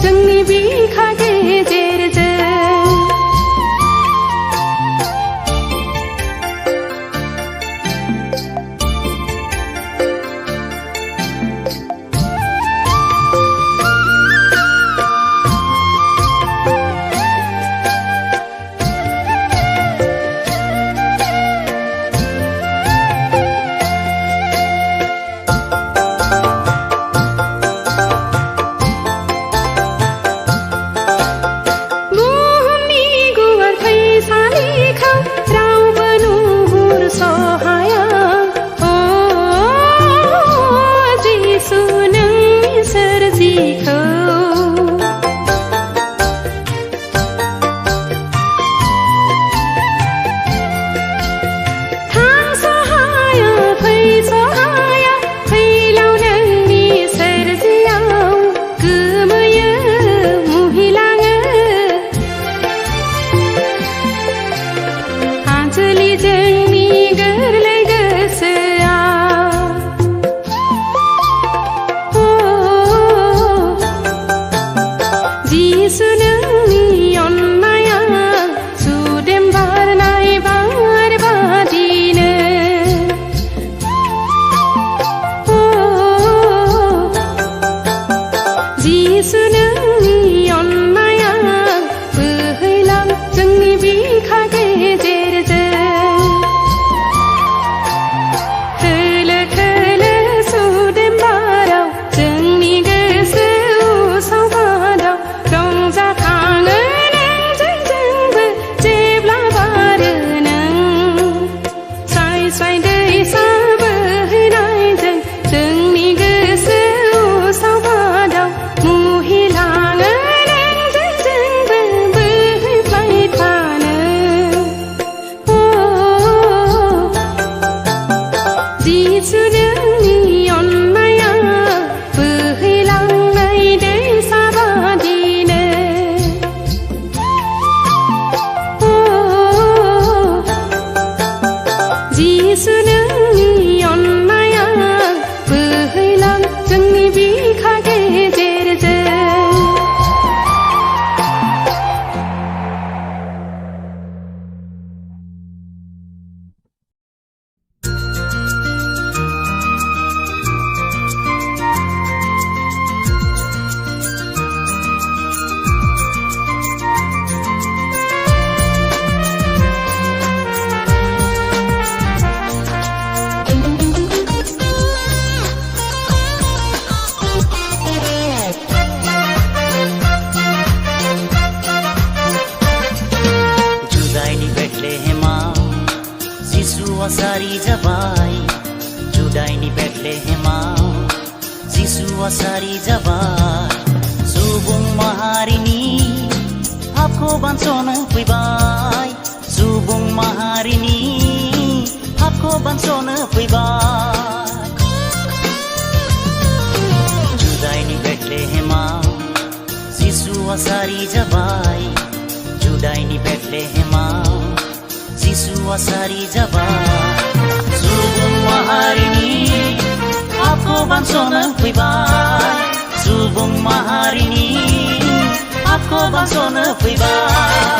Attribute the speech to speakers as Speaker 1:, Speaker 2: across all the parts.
Speaker 1: जोंनि बिखा गेजेरजों
Speaker 2: Wasari jabai Judai ni Bethlehem Jisu wasari jabai Subung maharini Hapko bansona puibai Subung maharini Hapko bansona puibai Judai ni Bethlehem Jisu wasari jabai Judai ni Bethlehem Jisu wasari jabai Subung maharini Hapko bansona puibai Subung maharini Hapko bansona puibai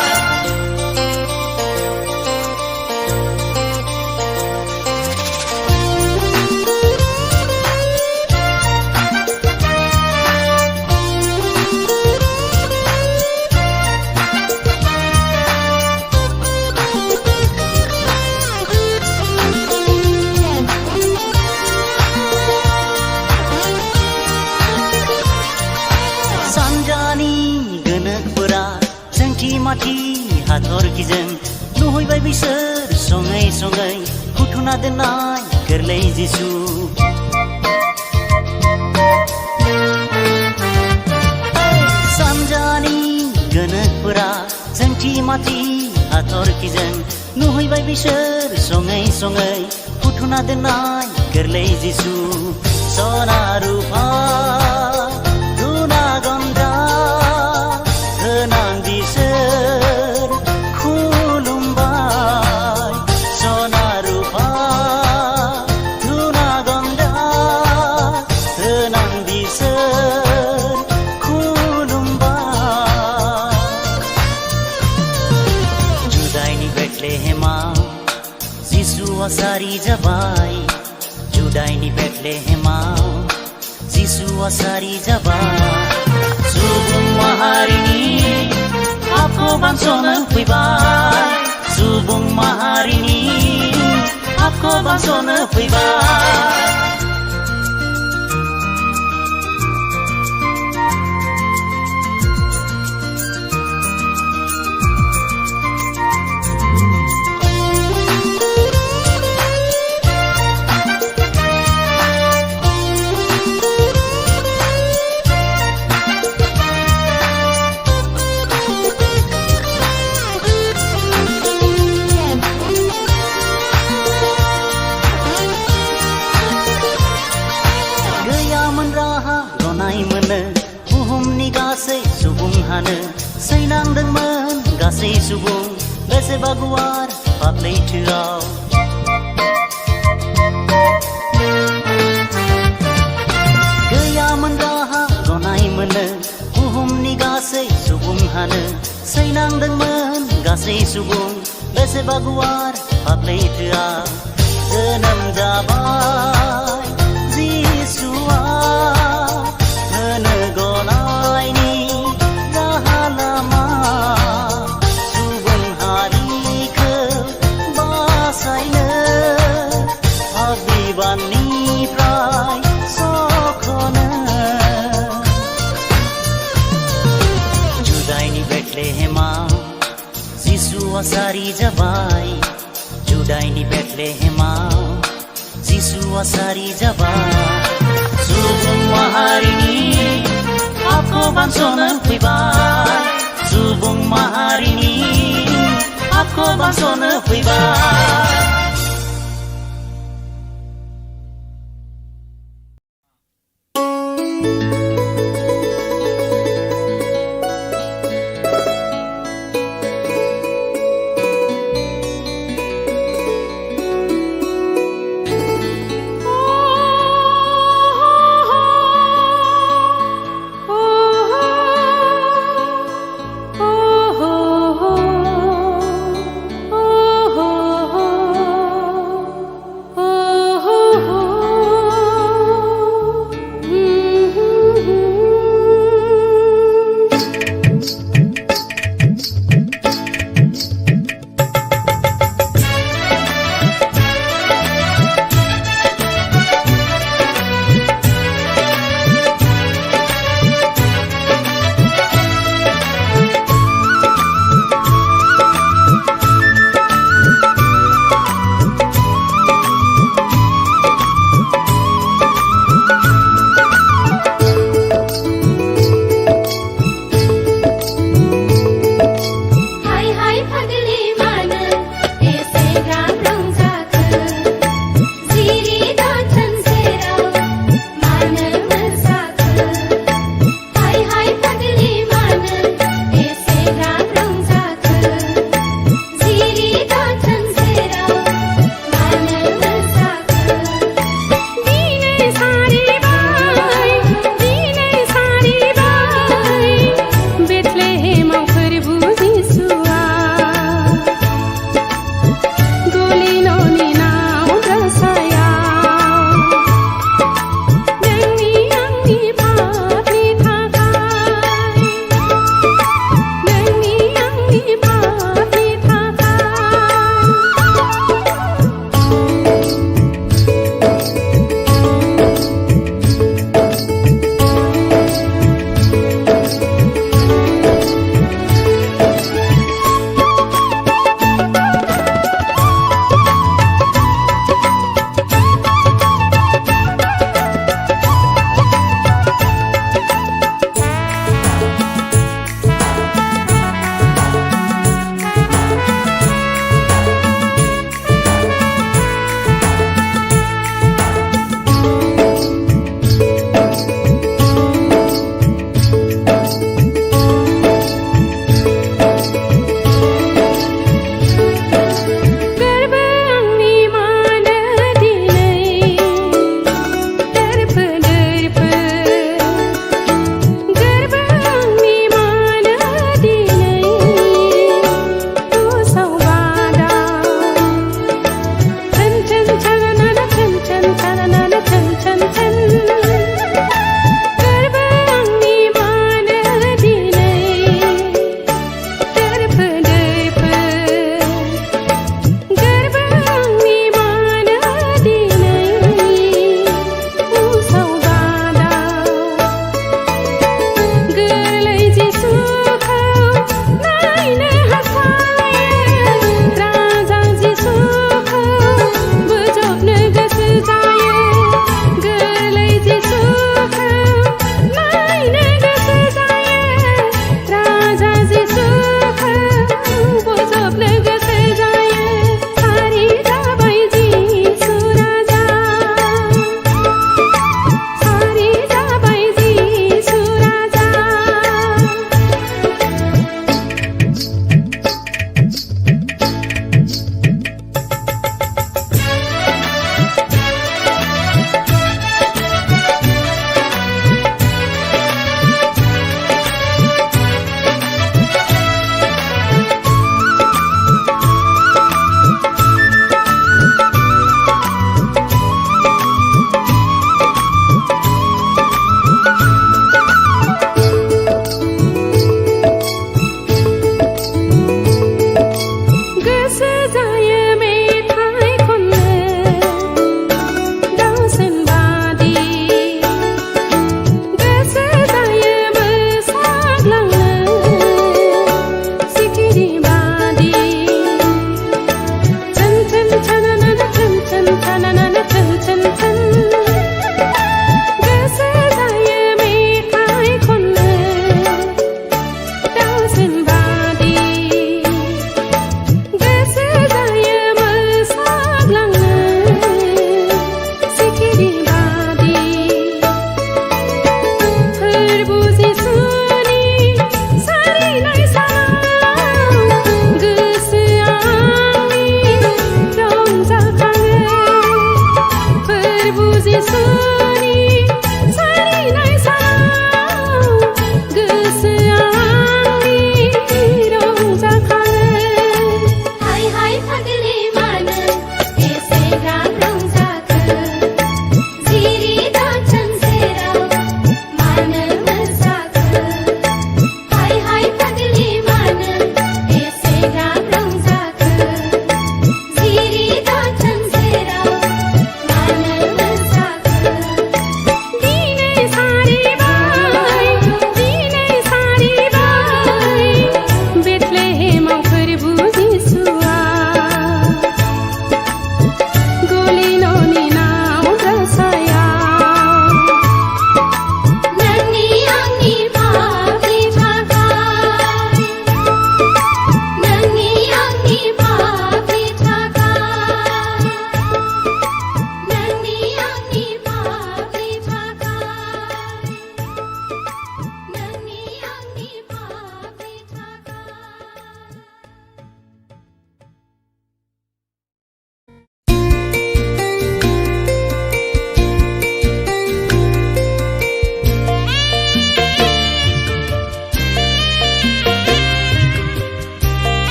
Speaker 2: Mati hathor kijang nuhoi bai bisar songai songai hutuna denai kerlei Jisu samjani ganakpura jangti mati hathor kijang nuhoi bai bisar songai songai hutuna denai kerlei Jisu sona rupa सारी जाबाय जुदाइनि बेथलेहेमाव जिसुआ सारि जाबाय सुबुं माहारिनि पापखौ बानस'नो फैबाय सुबुं माहारिनि पापखौ बानस'नो फैबाय बुहुमनि गासै सुबुंहानो सैनांदोंमोन गासै सुबुं बेसेबा गुवार पाप लैथोआव गैयामोन राहा गनाय मोनो बुहुमनि गासै सुबुंहानो सैनांदोंमोन गासै सुबुं बेसेबा गुवार पाप लैथोआव जोनोम जाबाय जिसुआ गनायनि राहा लामा सुबुं हारिखौ बासायनो पाप बिबाननिफ्राय सख'नो जुदाइनि बेथलेहेमाव जिसुआ सारि जाबाय जुदाइनि बेथलेहेमाव जिसुआ सारि जाबाय सुबुं माहारिनि पापखौ बानस'नो फैबाय सुबुं माहारिनि पापखौ बानस'नो फैबाय
Speaker 1: oh, oh, oh, oh, oh, oh.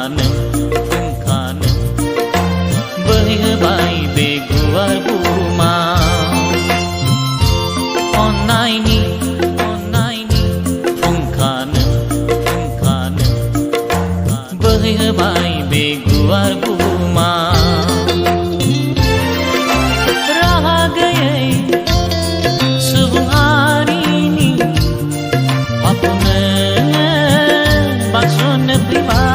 Speaker 2: फुंखानो बोहैहोबाय बे गुवार बुहुमाव अन्नायनि फुंखानो बोहैहोबाय बे गुवार बुहुमाव राहा गैयै सुबुं हारिनि पापखौनो बारस'नो फैबाय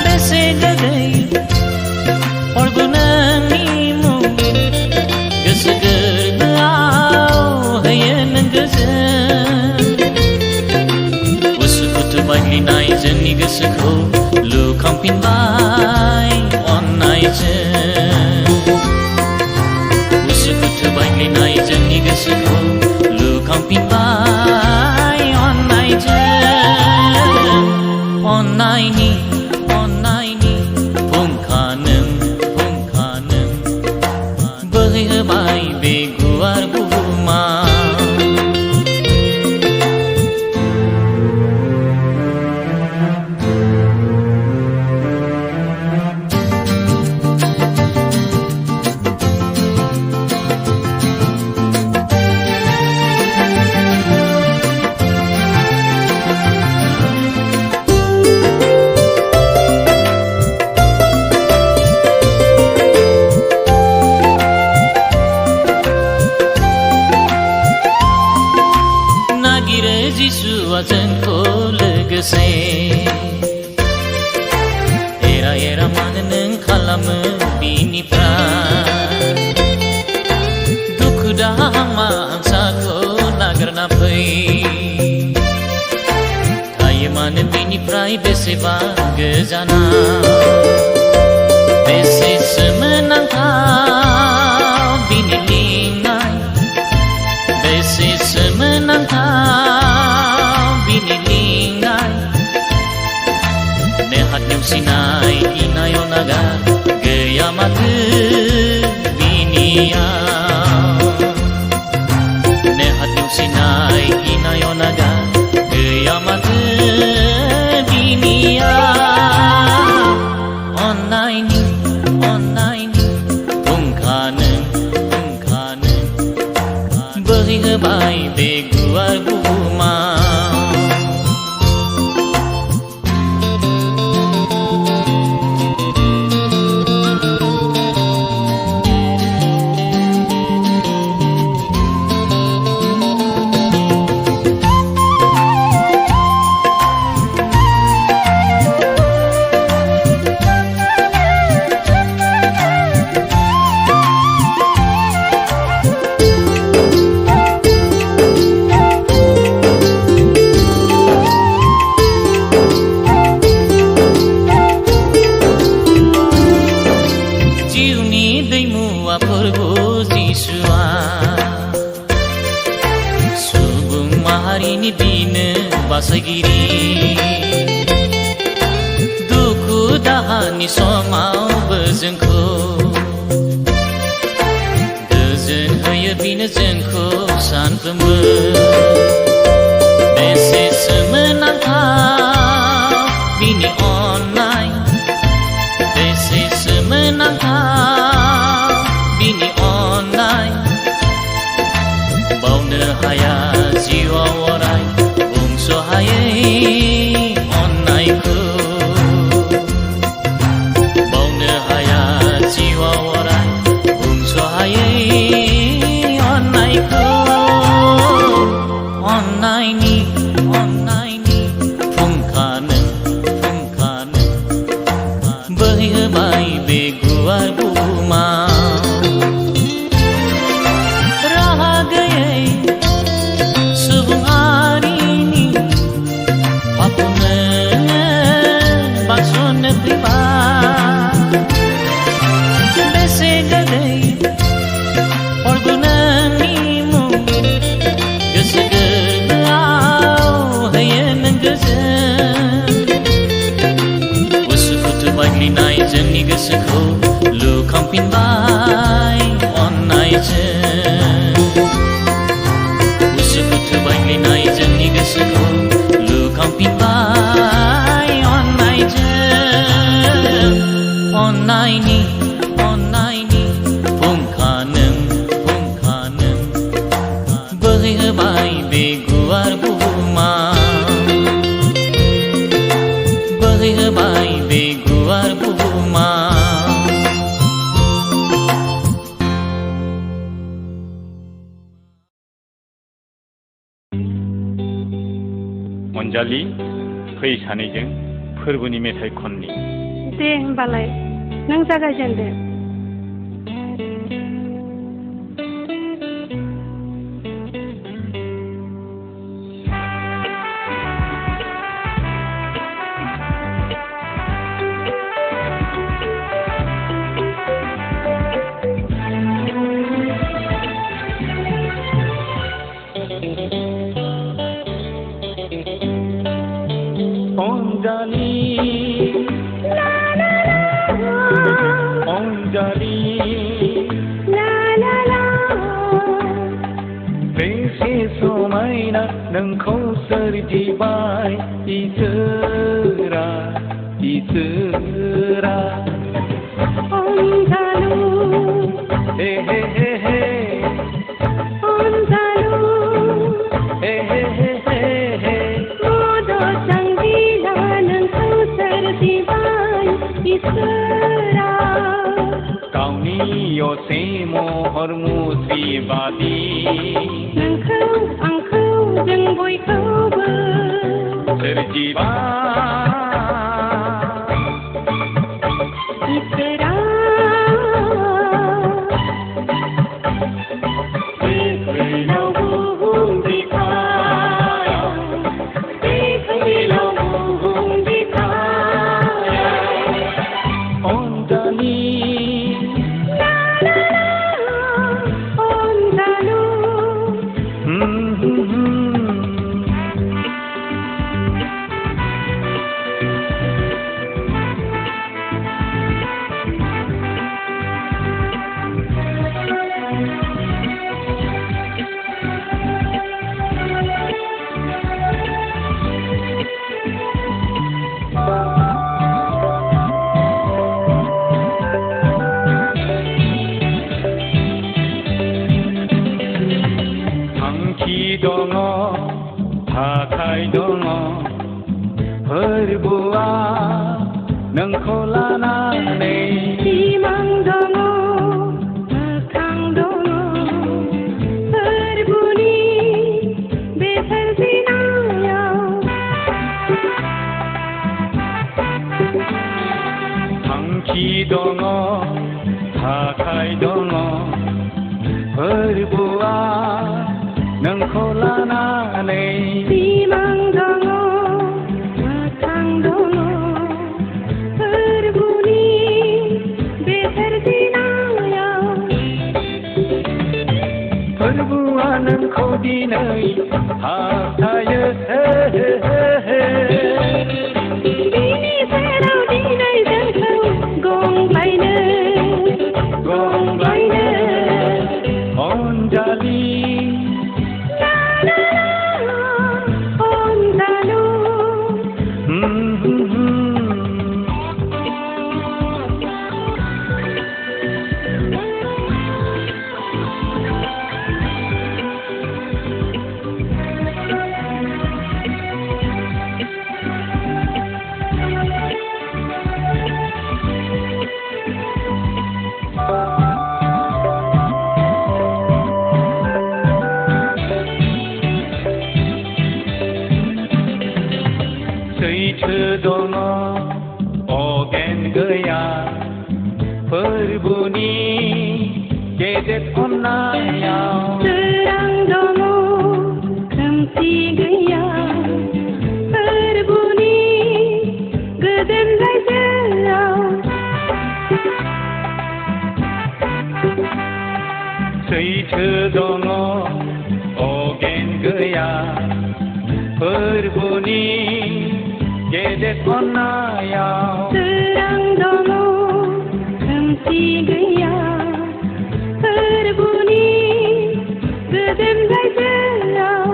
Speaker 2: बेसे गोदै हरगौ नोंनि मुं गोसो गोरबोआव होयो नों गोजोन उसुखुथु बायग्लिनाय जोंनि गोसोखौ लुखांफिनबाय अन्नायजों उसुखुथु बायग्लिनाय जोंनि गोसोखौ लुखांफिनबाय अन्नायजों अन्नायनि फुंखानो बोहैहोबाय बे गुवार बुहुमाव जिसुआ जोंखौ लोगोसे एरा मानो नों खालामो बिनिफ्राय दुखु दाहा हांसाखौ नागारना फै थायो मानो बिनिफ्राय बेसेबा गोजानाव बेसे सोमोनांथाव बिनि लिंनाय बेसे सोमोनांथाव बिनि लिंनाय नेहात नेवसिनाय इनाय नागार गैया माथो बिनियाव नेहात नेवसिनाय इनाय नागार गैया माथो बिनियाव अन्नायनि फुंखानो बोहैहोबाय बे गुवार बुहुमाव प्रभु जिसुआ सुबुं माहारिनि बिनो बासायगिरि दुखु दाहानि समावबो जोंखौ गोजोन होयो बिनो जोंखौ सानफ्रोमबो बेसे सोमोनांथाव बिनि अननाय बेसे सोमोनांथाव बिनि अननाय बावनो हाया जिउआव अराय बुंस'हायै अननायखौ बावनो हाया जिउआव अराय बुंस'हायै अननायखौ अन्नायनि फुंखानो बोहैहोबाय बे गुवार बुहुमाव राहा गैयै सुबुं हारिनि पापखौनो बारस'नो फैबाय बेसे गोदै हरगौ नोंनि मुं गोसो गोरबोआव होयो नों गोजोन उसुखुथु बायग्लिनाय जोंनि गोसोखौ लुखांफिनबाय अन्नायजों उसुखुथु बायग्लिनाय जोंनि गोसोखौ लुखांफिनबाय अन्नायनि फुंखा नों बोहैहोबाय बे गुवार बुहुमा बोहैहोबाय बे गुवार बुहुमा
Speaker 3: अनजालि फै सानैजों फोरबोनि मेथाइ खननि।
Speaker 1: दे होमबालाय नों जागायजेनदो।
Speaker 3: अनजालि बेसे समायना नोंखौ सोरजिबाय इसोरा
Speaker 1: अनजालु
Speaker 3: हे हे हे हे
Speaker 1: अनजालु
Speaker 3: हे हे हे हे हे
Speaker 1: मोदो संगीला नोंखौ सोरजिबाय इसोरा
Speaker 3: गावनि असे महर मुस्रिबादि
Speaker 1: नोंखौ आंखौ जों बयखौबो
Speaker 3: सोरजिबाय
Speaker 1: इसोरा बेखैलाव बुहुम बिखायाव बेखैलाव बुहुम बिखायाव
Speaker 3: अनजालि
Speaker 1: अनजालु
Speaker 3: थांखि दङ थाखाय दङ फोरबोआ नोंखौ लानानै
Speaker 1: सिमां दङ मोखां दङ फोरबोनि बे सोरजिनायाव
Speaker 3: थांखि दङ थाखाय दङ फोरबोआ नोंखौ लानानै
Speaker 1: सिमां दङ मोखां दङ फोरबोनि बे सोरजिनायाव
Speaker 3: फोरबोआ नोंखौ दिनै हास्थायो
Speaker 1: बिनि सेराव दिनै जोंखौ गंग्लायनो
Speaker 3: अनजालि
Speaker 1: अनजालु
Speaker 3: सैथो दङ अगेन गैया फोरबोनि गेदेर अननायाव
Speaker 1: सोरां दङ खोमसि गैया फोरबोनि गोजोन रायजोआव
Speaker 3: सैथो दङ अगेन गैया फोरबोनि गेदेर अननायाव
Speaker 1: सोरां दङ खोमसि गैया फोरबोनि गोजोन रायजोआव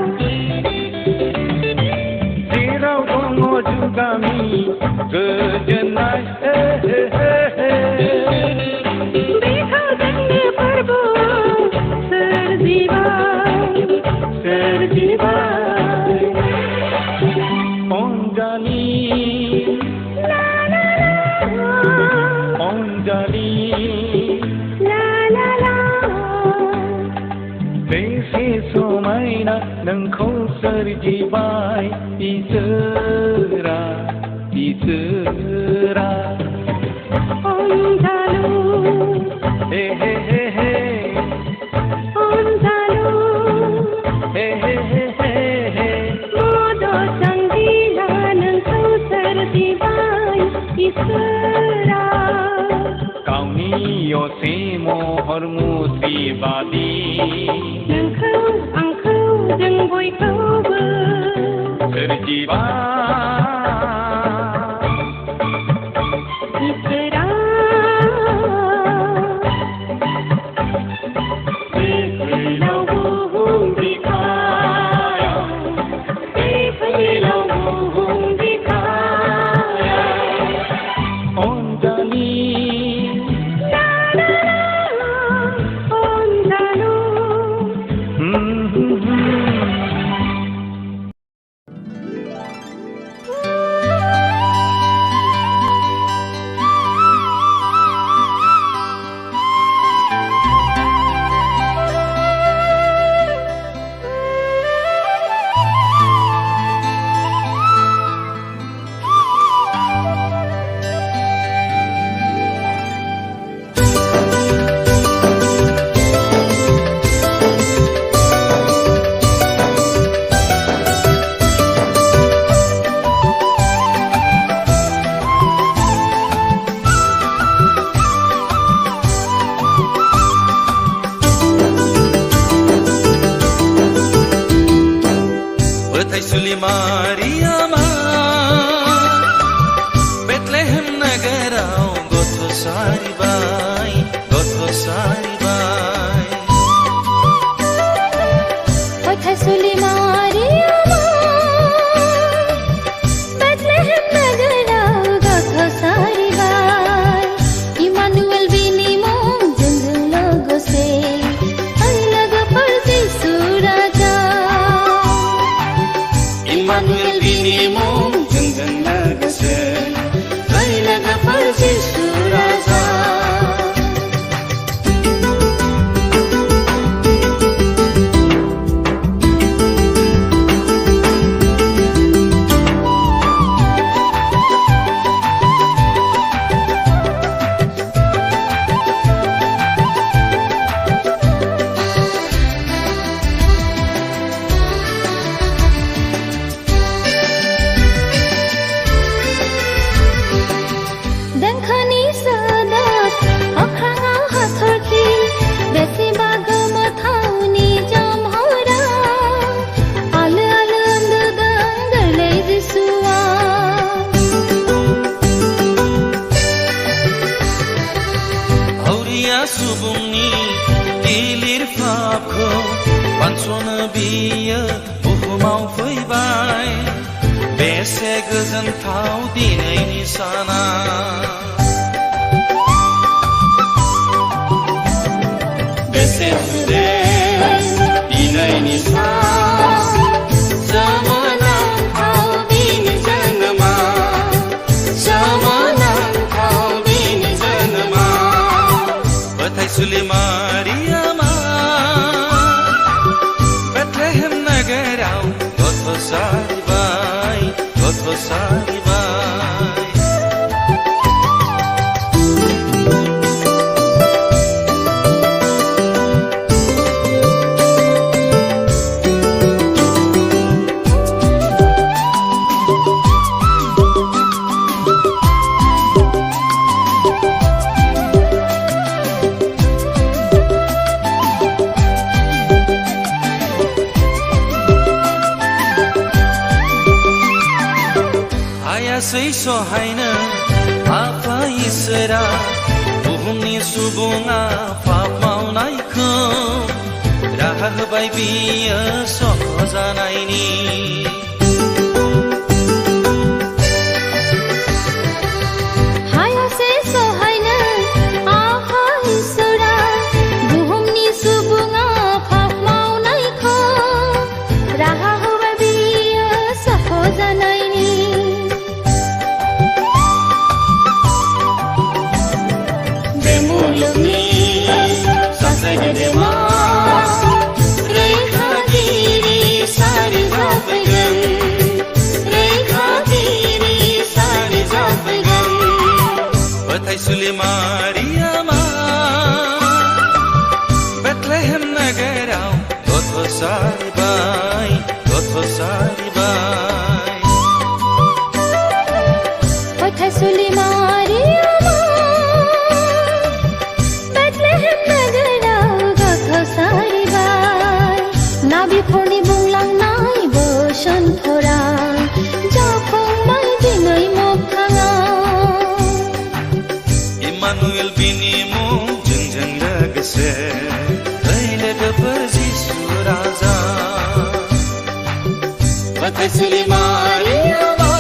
Speaker 3: जेराव दङ जुगामि गोजोननाय नोंखौ सोरजिबाय इसोरा
Speaker 1: अनजालु
Speaker 3: हे हे हे हे
Speaker 1: अनजालु
Speaker 3: हे हे हे हे हे
Speaker 1: मदद संगीला नोंखौ सोरजिबाय इसोरा
Speaker 3: गावनि असे महर मुस्रिबादि
Speaker 1: नोंखौ आंखौ जों बयखौबो
Speaker 3: सोरजिबाय
Speaker 1: इसोरा बे फैलाव बुहुम बिखायाव बे फैलाव बुहुम बिखायाव
Speaker 3: अनजालि
Speaker 1: अनजालु
Speaker 2: Suli Mariama Bethlehem nagarao gotho sari bai
Speaker 1: Othai Suli Mariama Bethlehem nagarao gotho sari bai Emmanuel bini mong junjung logo se Ai laga parji suraja Emmanuel bini mong junjung logo se Ai laga parji suraja Dengkhani sadat akhrangau hathorki besiba gama thauni jamhora alu alu andudang garlei jisua
Speaker 2: Auria subungni dilir fapko pansona biya buhumau faibai Bese gojonthaw dinैनि sana Bese sude dinैनि sana Zamanangthau din janma Zamanangthau din janma Othai Suli Mariama Bethlehem nagarao gotho sari bai Ayasै सहायनो आफा इसोरा बुहुमनि सुबुङा पाप मावनायखौ राहा होबाय बियो सख जानायनि
Speaker 1: Hayase sohaina आफा इसोरा बुहुमनि सुबुङा पाप मावनायखौ राहा होबाय बियो सख जानायनि बे मुलुगनि सासे गेदेमा रैखागिरि सुलि मारियामा बेथलेहेम नगराव गथ' सारबाय
Speaker 4: कथा सुलि मारियामा बेथलेहेम नगराव गथ' सारबाय नाबिफोरनि बुंलांनाय बोसोनफोरा जाफुंबाय दिनै मोगथाङाव
Speaker 1: इमानुएल बिनि मुं जोंजों लोगोसे ओइ लोगोफोर जिसु राजा कथा सुलि मारियामा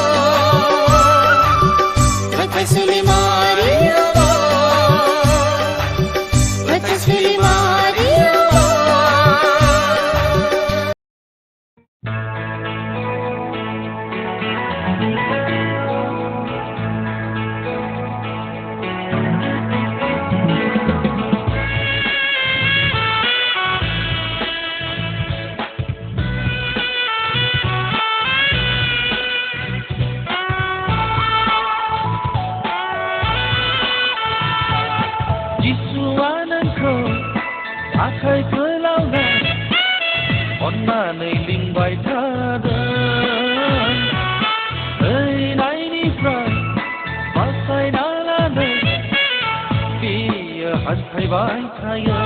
Speaker 1: कथा सुलि मारियामा कथा सुलि मारियामा जिसुआ नोंखौ आखाइ फोलावना अन्नानै लिंबाय थादों थैनायनिफ्राय बासायना लानो बियो हास्थायबाय थायो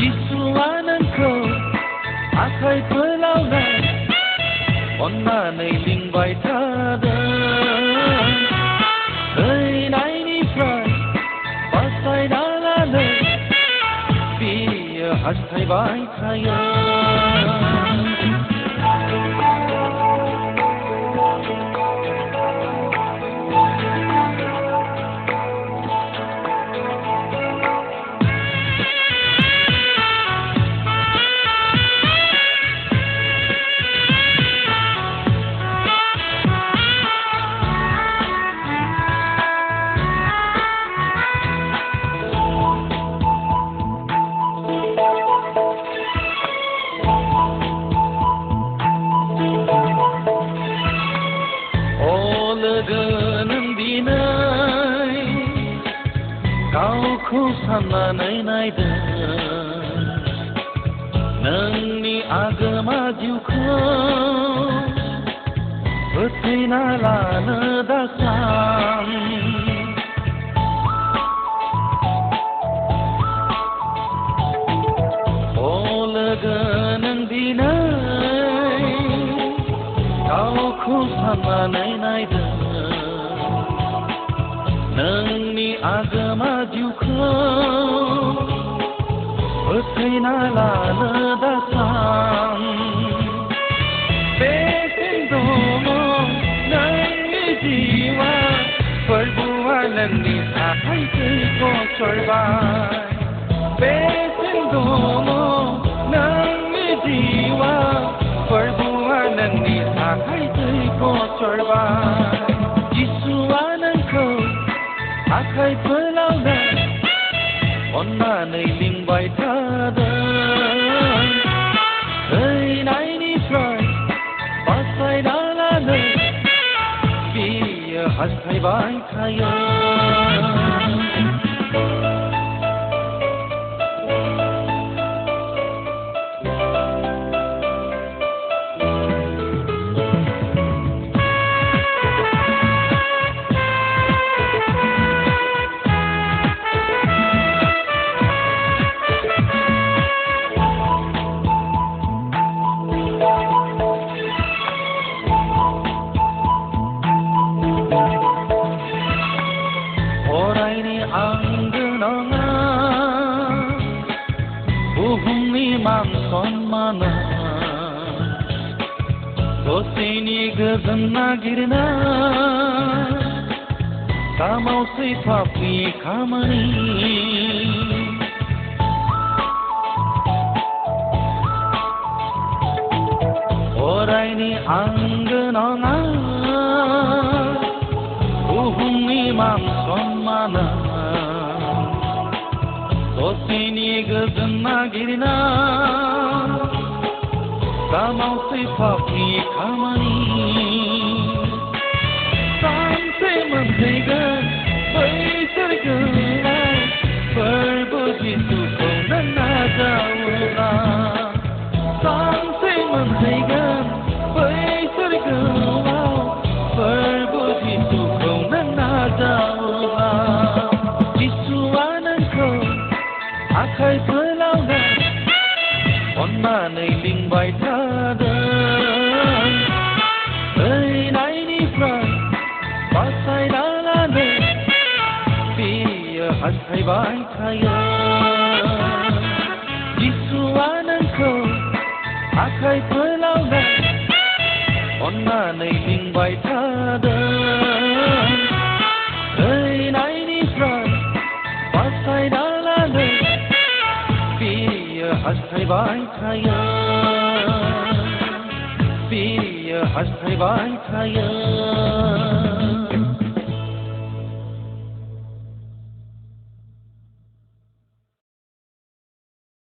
Speaker 1: जिसुआ नोंखौ आखाइ फोलावना अन्नानै लिंबाय थादों थैनायनिफ्राय बासायना लानो बियो हास्थायबाय थायो गावखौ साननानै नायदों नोंनि आगोमा जिउखौ फोथैना लानो दासान लोगो नों दिनै गावखौ साननानै नायदों नोंनि आगोमा जिउखौ फोथैना लानो दासान बेसेन दङ नोंनि जिउआ फोरबुआ नोंनि आखाइखौ गसरबाय बेसेन दङ नोंनि जिउआ फोरबुआ नोंनि आखाइखौ गसरबाय जिसुआ नोंखौ आखाइ फोलावना अन्नानै लिंबाय थादों थैनायनिफ्राय बासायना लानो बियो हास्थायबाय थायो बुहुमनि मान सन्माना दसेनि गोजोन नागिरना दामावसै पापनि खामानि अरायनि आंगो नङा बुहुमनि मान सन्माना दसेनि गोजोन नागिरना दामावसै पापनि खामानि सानसे मोनहैगोन
Speaker 5: गोलाव फोरबो जिसुखौ नों नाजावोब्ला सानसे मोनहैगोन बैसोर गोलाव फोरबो जिसुखौ नों नाजावोब्ला जिसुआ नोंखौ आखाइ फोलावना अन्नानै लिंबाय थादों थैनायनिफ्राय बासायना लानो बियो हास्थायबाय थायो जिसुआ नोंखौ आखाइ फोलावना अन्नानै लिंबाय थादों थैनायनिफ्राय बासायना लानो बियो हास्थायबाय थायो बियो हास्थायबाय थायो